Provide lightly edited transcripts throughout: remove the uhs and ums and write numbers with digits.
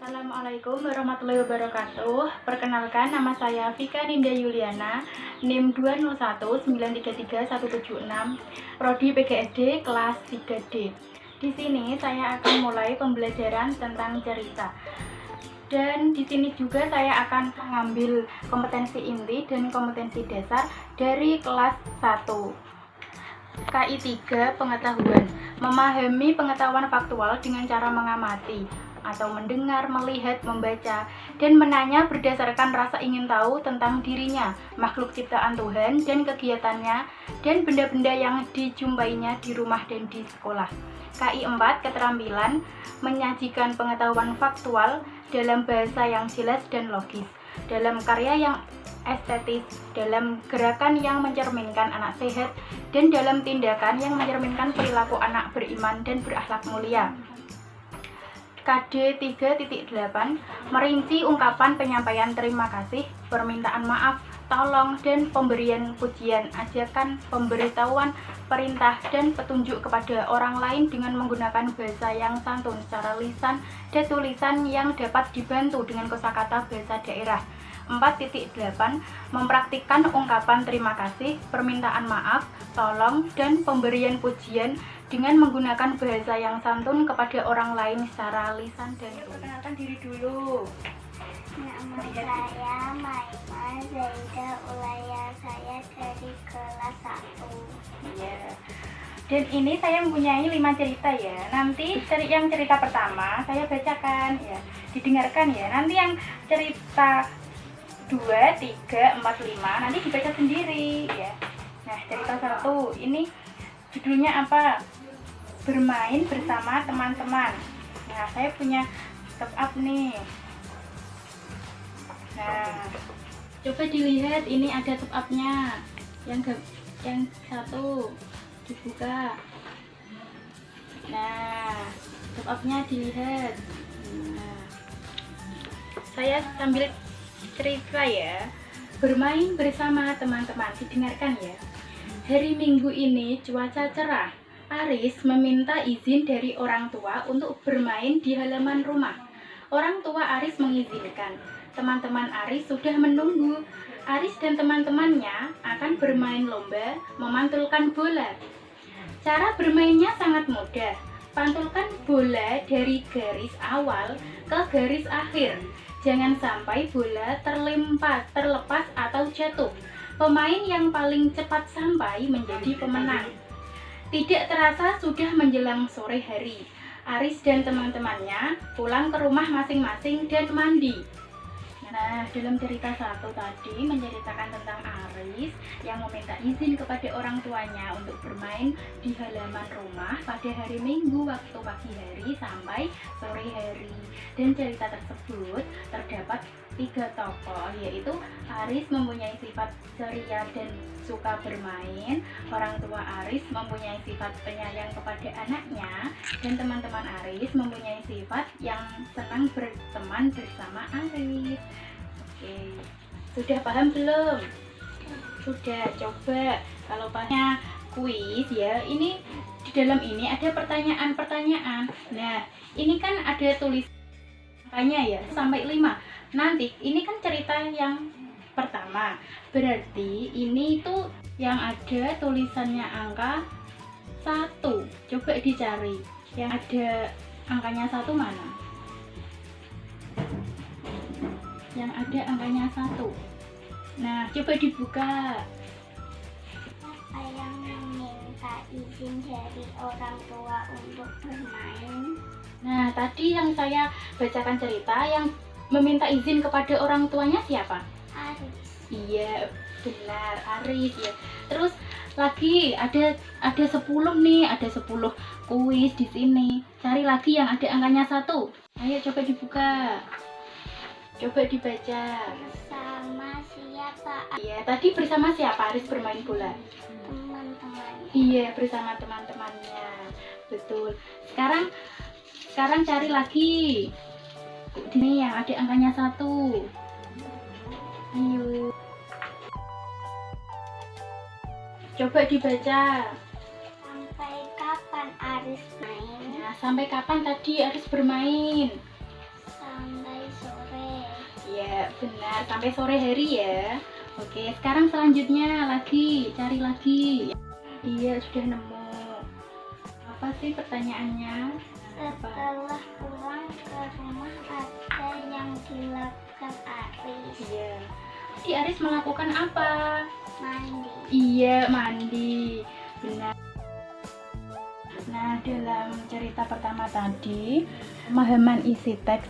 Assalamualaikum warahmatullahi wabarakatuh. Perkenalkan, nama saya Vika Ninda Yuliana, NIM 201933176, Prodi PGSD kelas 3D. Di sini saya akan mulai pembelajaran tentang cerita. Dan di sini juga saya akan mengambil kompetensi inti dan kompetensi dasar dari kelas 1. KI 3 pengetahuan, memahami pengetahuan faktual dengan cara mengamati atau mendengar, melihat, membaca, dan menanya berdasarkan rasa ingin tahu tentang dirinya, makhluk ciptaan Tuhan, dan kegiatannya, dan benda-benda yang dijumpainya di rumah dan di sekolah. KI 4 keterampilan, menyajikan pengetahuan faktual dalam bahasa yang jelas dan logis, dalam karya yang estetis, dalam gerakan yang mencerminkan anak sehat, dan dalam tindakan yang mencerminkan perilaku anak beriman dan berakhlak mulia. KD 3.8 merinci ungkapan penyampaian terima kasih, permintaan maaf, tolong, dan pemberian pujian, ajakan, pemberitahuan, perintah, dan petunjuk kepada orang lain dengan menggunakan bahasa yang santun secara lisan dan tulisan yang dapat dibantu dengan kosakata bahasa daerah. 4.8 mempraktikkan ungkapan terima kasih, permintaan maaf, tolong, dan pemberian pujian dengan menggunakan bahasa yang santun kepada orang lain secara lisan dan tulisan. Perkenalkan diri dulu. Nama saya Maiman Zaida Ulaya, saya dari kelas 1. Iya. Dan ini saya mempunyai 5 cerita ya. Nanti yang cerita pertama saya bacakan ya, didengarkan ya. Nanti yang cerita 2, 3, 4, 5 nanti dibaca sendiri ya. Nah, cerita 1 ini judulnya apa? Bermain bersama teman-teman. Nah, saya punya top up nih. Nah, coba dilihat, ini ada top upnya. Yang satu dibuka. Nah, top upnya dilihat. Nah, saya sambil cerita ya. Bermain bersama teman-teman, didengarkan ya. Hari Minggu ini cuaca cerah. Aris meminta izin dari orang tua untuk bermain di halaman rumah. Orang tua Aris mengizinkan. Teman-teman Aris sudah menunggu. Aris dan teman-temannya akan bermain lomba memantulkan bola. Cara bermainnya sangat mudah. Pantulkan bola dari garis awal ke garis akhir. Jangan sampai bola terlepas atau jatuh. Pemain yang paling cepat sampai menjadi pemenang. Tidak terasa sudah menjelang sore hari. Aris dan teman-temannya pulang ke rumah masing-masing dan mandi. Nah, dalam cerita 1 tadi menceritakan tentang Aris yang meminta izin kepada orang tuanya untuk bermain di halaman rumah pada hari Minggu waktu pagi hari sampai sore hari. Dan cerita tersebut terdapat 3 tokoh, yaitu Aris mempunyai sifat ceria dan suka bermain, orang tua Aris mempunyai sifat penyayang kepada anaknya, dan teman-teman Aris mempunyai sifat yang senang berteman bersama Aris. Oke, sudah paham belum? Sudah. Coba kalau pasnya kuis ya, ini di dalam ini ada pertanyaan-pertanyaan. Nah, ini kan ada tulisannya ya sampai 5. Nanti ini kan cerita yang pertama, berarti ini tuh yang ada tulisannya angka 1. Coba dicari yang ada angkanya 1 mana? Yang ada angkanya 1. Nah, coba dibuka. Siapa yang meminta izin dari orang tua untuk bermain? Nah, tadi yang saya bacakan cerita yang meminta izin kepada orang tuanya siapa? Aris. Iya, benar, Aris ya. Terus lagi ada 10 nih, ada 10 kuis di sini. Cari lagi yang ada angkanya 1. Ayo coba dibuka. Coba dibaca. Bersama siapa? Iya, tadi bersama siapa Aris bermain bola? Teman-teman. Iya, bersama teman-temannya. Betul. Sekarang cari lagi. Ini yang ada angkanya 1. Ayo. Coba dibaca. Sampai kapan Aris main? Nah, sampai kapan tadi Aris bermain? Sampai sore. Ya, benar. Sampai sore hari ya. Oke, sekarang selanjutnya lagi, cari lagi. Iya, sudah nemu. Apa sih pertanyaannya? Setelah pulang ke rumah ada yang dilakukan Aris. Iya. Di Aris melakukan apa? Mandi. Iya, mandi. Benar. Nah, dalam cerita pertama tadi, pemahaman isi teks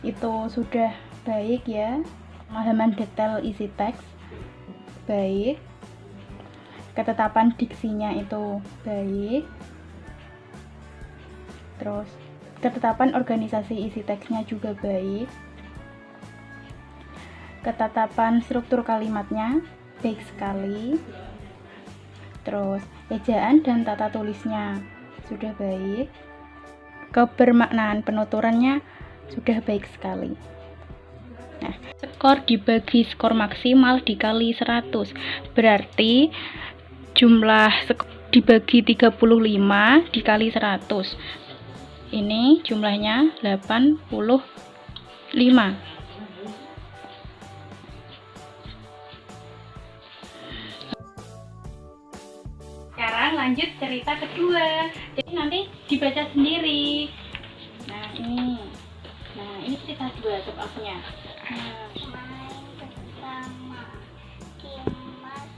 itu sudah baik ya. Pemahaman detail isi teks baik. Ketetapan diksinya itu baik. Terus, ketetapan organisasi isi teksnya juga baik. Ketetapan struktur kalimatnya baik sekali. Terus ejaan dan tata tulisnya sudah baik. Kebermaknaan penuturannya sudah baik sekali. Nah, skor dibagi skor maksimal dikali 100. Berarti jumlah dibagi 35 dikali 100. Ini jumlahnya 85. Sekarang lanjut cerita kedua. Jadi nanti dibaca sendiri. Nah, ini cerita kedua sebabnya. Main bersama Dimas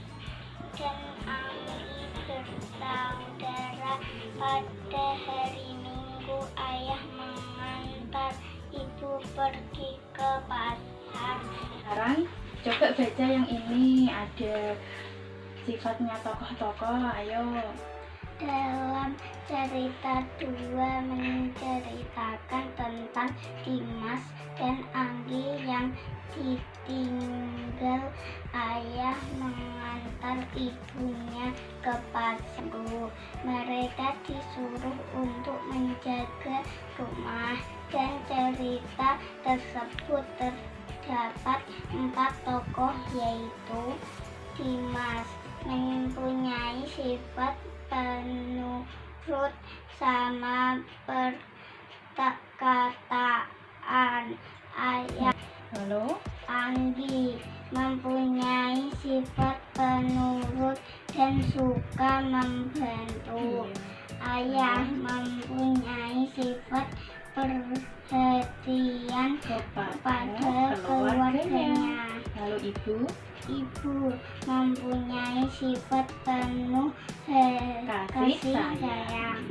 dan Anggi bersaudara. Pada hari Minggu ayah mengantar ibu pergi ke pasar. Sekarang coba baca yang ini, ada sifatnya tokoh-tokoh. Ayo. Dalam cerita 2 menceritakan tentang Dimas dan Anggi yang ditinggal ayah mengantar ibunya ke pasar. Mereka disuruh untuk menjaga rumah, dan cerita tersebut terdapat 4 tokoh, yaitu Dimas mempunyai sifat penurut sama perkataan ayah. Halo. Anggi mempunyai sifat penurut dan suka membantu. Ayah mempunyai sifat perhatian kepada keluarganya. Lalu Ibu mempunyai sifat penuh kasih sayang.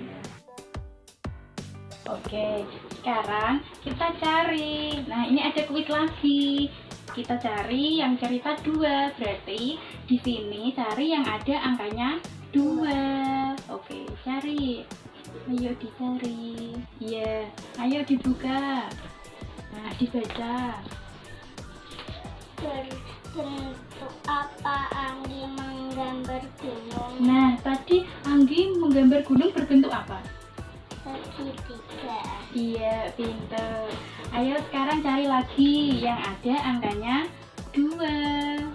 Oke, sekarang kita cari. Nah, ini ada kuis lagi. Kita cari yang cerita 2. Berarti di sini cari yang ada angkanya 2. Oke, cari. Ayo dicari. Iya, ayo dibuka. Nah, dibaca. Bentuk apa Anggi menggambar gunung? Nah, tadi Anggi menggambar gunung berbentuk apa? Segitiga. Iya, pinter. Ayo sekarang cari lagi yang ada angkanya 2.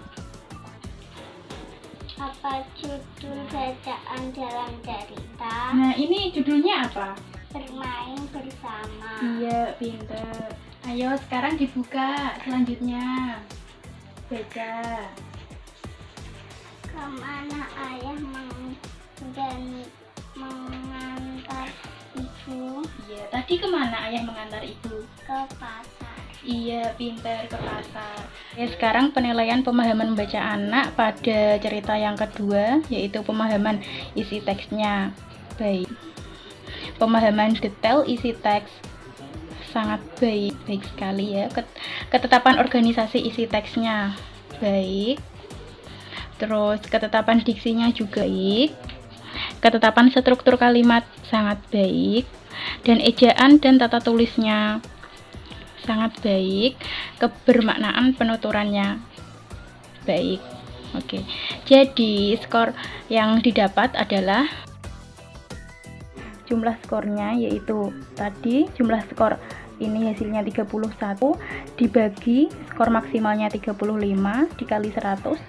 Apa judul bacaan dalam cerita? Nah, ini judulnya apa? Bermain bersama. Iya, pinter. Ayo sekarang dibuka selanjutnya. Baca. Kemana ayah mengantar ibu? Iya, tadi kemana ayah mengantar ibu? Ke pasar. Iya, pinter, ke pasar. Ya, sekarang penilaian pemahaman membaca anak pada cerita yang kedua, yaitu pemahaman isi teksnya baik. Pemahaman detail isi teks sangat baik sekali ya. Ketetapan organisasi isi teksnya baik. Terus ketetapan diksinya juga baik. Ketetapan struktur kalimat sangat baik, dan ejaan dan tata tulisnya sangat baik. Kebermaknaan penuturannya baik. Oke. Jadi skor yang didapat adalah jumlah skornya, yaitu tadi jumlah skor ini hasilnya 31 dibagi skor maksimalnya 35 dikali 100.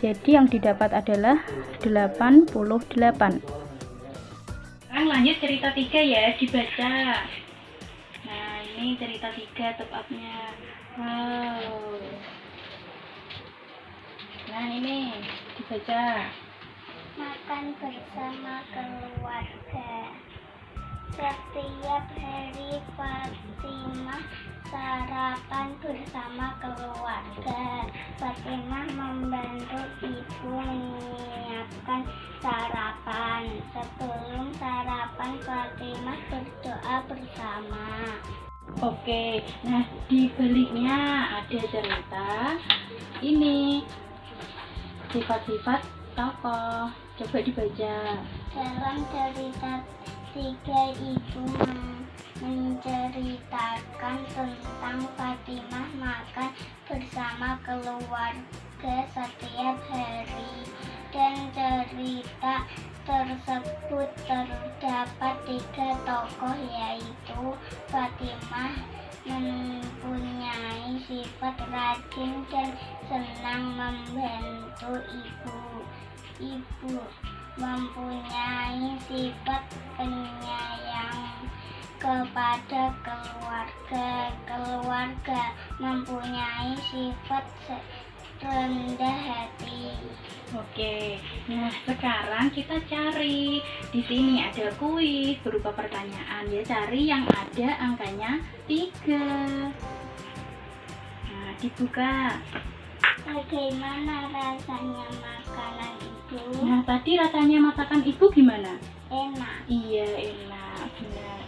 Jadi yang didapat adalah 88. sekarang lanjut cerita 3 ya, dibaca. Nah, ini cerita 3 top up-nya. Wow. Nah, ini dibaca. Makan bersama keluarga. Setiap hari Fatimah sarapan bersama keluarga. Fatimah membantu ibu menyiapkan sarapan. Sebelum sarapan, Fatimah berdoa bersama. Oke, nah di baliknya ada cerita ini sifat-sifat tokoh. Coba dibaca. Dalam cerita 3, ibu menceritakan tentang Fatimah makan bersama keluarga setiap hari, dan cerita tersebut terdapat 3 tokoh, yaitu Fatimah mempunyai sifat rajin dan senang membantu ibu mempunyai sifat penyayang kepada keluarga mempunyai sifat rendah hati. Oke, nah sekarang kita cari. Di sini ada kuis berupa pertanyaan ya, cari yang ada angkanya 3. Nah, dibuka. Bagaimana rasanya makanan itu? Nah, tadi rasanya masakan ibu gimana? Enak. Iya, enak, benar.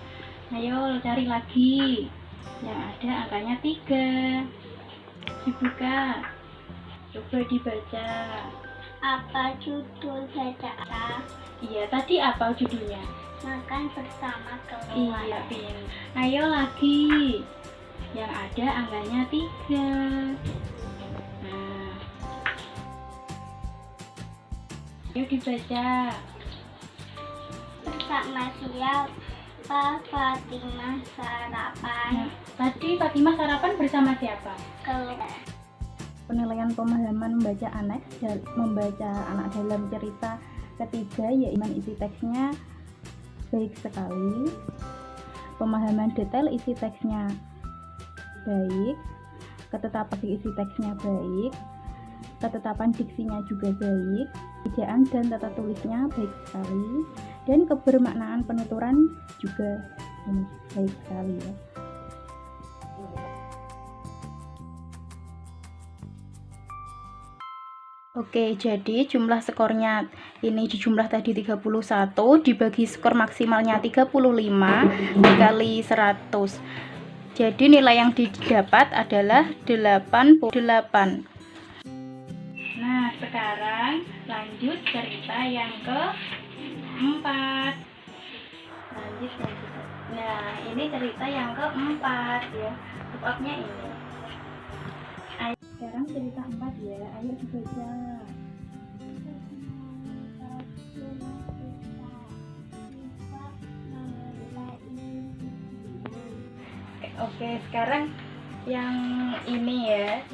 Ayo cari lagi yang ada angkanya 3. Dibuka. Coba dibaca. Apa judul bacaan? Iya, tadi apa judulnya? Makan bersama Iya, keluarga. Pin. Ayo lagi. Yang ada angkanya 3. Nah. Ayo dibaca. Bersama siapa Fatimah sarapan? Nah, tadi Fatimah sarapan bersama siapa? Keluarga. Penilaian pemahaman membaca aneks membaca anak dalam cerita ketiga, yaitu isi teksnya baik sekali, pemahaman detail isi teksnya baik, ketetapan isi teksnya baik, ketetapan diksinya juga baik, ejaan dan tata tulisnya baik sekali, dan kebermaknaan penuturan juga baik sekali ya. Oke, jadi jumlah skornya ini di jumlah tadi 31 dibagi skor maksimalnya 35 dikali 100. Jadi nilai yang didapat adalah 88. Nah, sekarang lanjut cerita yang keempat. Lanjut. Nah, ini cerita yang keempat ya. Sebabnya ini. Sekarang cerita 4 ya, ayo dibaca. Oke, sekarang yang ini ya,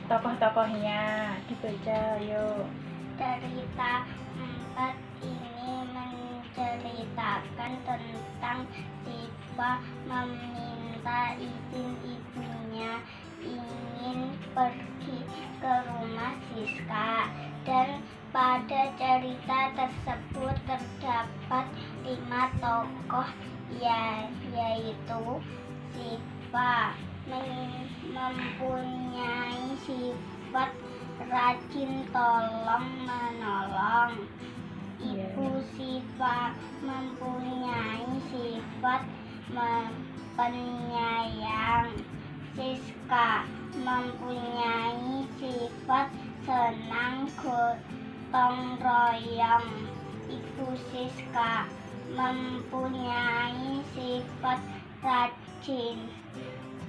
tokoh-tokohnya dibaca, ayo. Cerita 4 ini menceritakan tentang Siva meminta izin ibunya ingin pergi ke rumah Siska, dan pada cerita tersebut terdapat 5 tokoh, yaitu Siva mempunyai sifat rajin tolong menolong. Ibu Siva mempunyai sifat penyayang. Siska mempunyai sifat senang gotong royong. Ibu Siska mempunyai sifat rajin.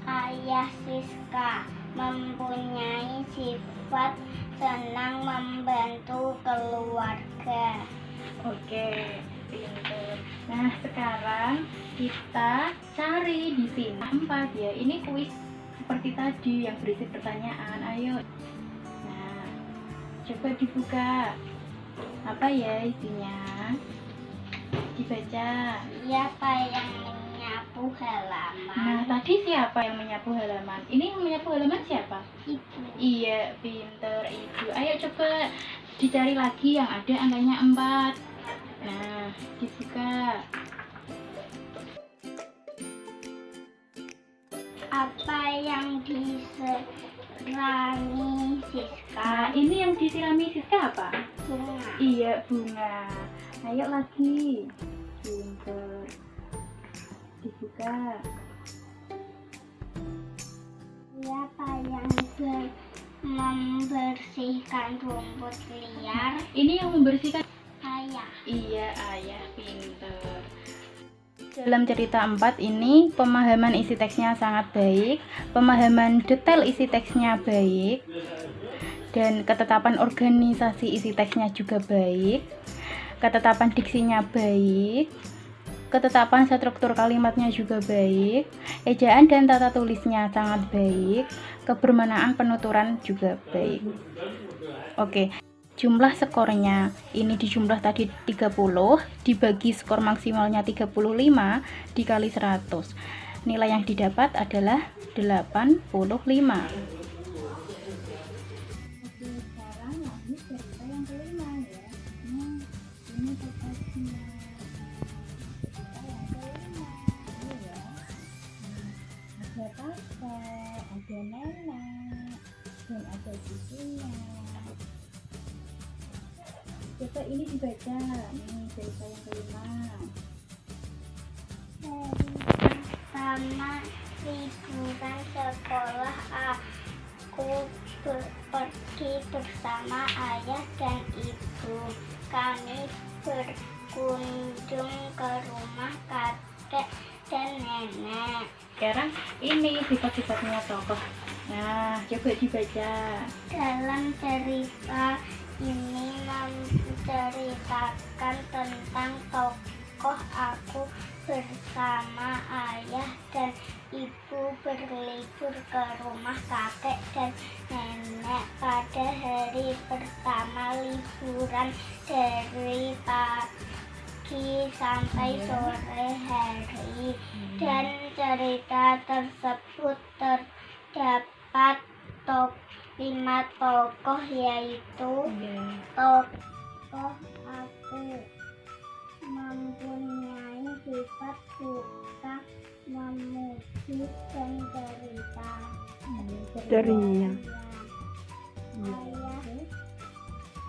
Ayah Siska mempunyai sifat senang membantu keluarga. Oke, pintar. Nah, sekarang kita cari di sini 4 ya. Ini kuis seperti tadi yang berisi pertanyaan. Ayo. Nah, coba dibuka. Apa ya isinya? dibaca. Siapa yang menyapu halaman? Nah, tadi siapa yang menyapu halaman? Ini yang menyapu halaman siapa? Ibu. Iya, pinter Ibu. Ayo coba dicari lagi yang ada angkanya 4. Nah, dibuka. Apa yang disirami Siska? Nah, ini yang disirami Siska apa? Bunga. Iya, bunga. Ayo lagi. Pinter. Dibuka. Siapa yang membersihkan rumput liar? Ini yang membersihkan. Ayah. Iya, ayah, pinter. Dalam cerita 4 ini pemahaman isi teksnya sangat baik, pemahaman detail isi teksnya baik, dan ketetapan organisasi isi teksnya juga baik, ketetapan diksinya baik, ketetapan struktur kalimatnya juga baik, ejaan dan tata tulisnya sangat baik, kebermanaan penuturan juga baik. Oke. Jumlah skornya ini dijumlah tadi 30, dibagi skor maksimalnya 35 dikali 100. Nilai yang didapat adalah 85. Oke, sekarang lanjut cerita yang kelima ya. Nah, ini tepatnya. Cerita yang kelima. Ini ya. Ada kakak, ada nenek, dan ada cucunya. Coba ini dibaca, nih cerita yang kelima. Hari pertama liburan sekolah, aku pergi bersama ayah dan ibu. Kami berkunjung ke rumah kakek dan nenek. Sekarang ini sifat-sifatnya tokoh. Nah, coba dibaca. Dalam cerita ini menceritakan tentang tokoh aku bersama ayah dan ibu berlibur ke rumah kakek dan nenek pada hari pertama liburan dari pagi sampai sore hari. Dan cerita tersebut terdapat 5 tokoh, yaitu tokoh aku mempunyai sifat suka memuji dan cerita. Ceria.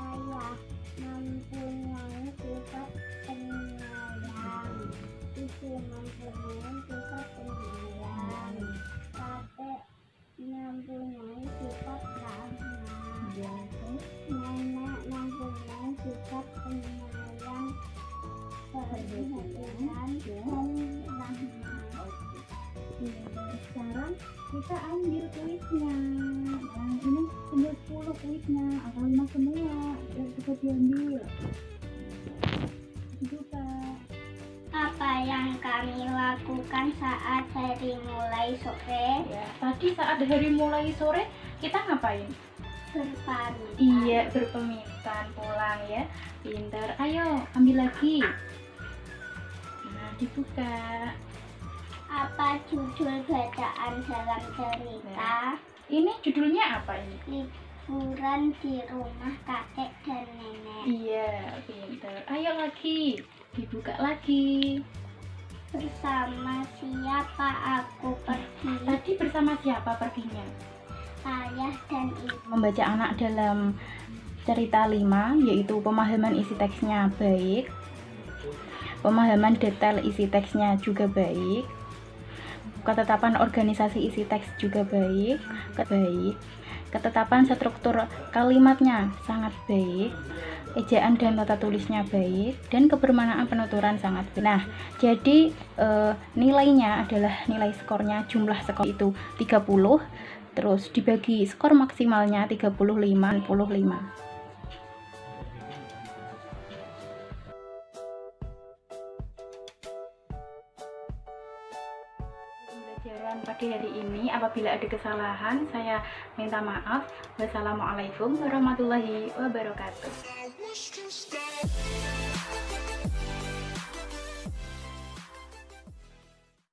Ayah mempunyai sifat penyayang. Ibu mempunyai sifat penyayang. Kakek mempunyai sifat ramah. Nenek mempunyai sifat penyayang, perhatian, dan rahmat. Sekarang kita ambil kuisnya. Nah, ini 10 kuisnya, angka 5 semua. Coba diambil. Dibuka. Apa yang kami lakukan saat hari mulai sore? Ya, tadi saat hari mulai sore kita ngapain? Berpamitan. Iya, berpamitan pulang ya. Pinter. Ayo, ambil lagi. Nah, dibuka. Apa judul bacaan dalam cerita? Ini judulnya apa ini? Liburan di rumah kakek dan nenek. Iya, pinter. Ayo lagi. Dibuka lagi. Bersama siapa aku pergi? Tadi bersama siapa perginya? Ayah dan ibu. Membaca anak dalam cerita 5, yaitu pemahaman isi teksnya baik, pemahaman detail isi teksnya juga baik, ketetapan organisasi isi teks juga baik, ketetapan struktur kalimatnya sangat baik, ejaan dan tata tulisnya baik, dan kebermanaan penuturan sangat baik. Nah, jadi nilainya adalah nilai skornya, jumlah skor itu 30, terus dibagi skor maksimalnya 35. Pembelajaran pagi hari ini, apabila ada kesalahan saya minta maaf. Wassalamualaikum warahmatullahi wabarakatuh.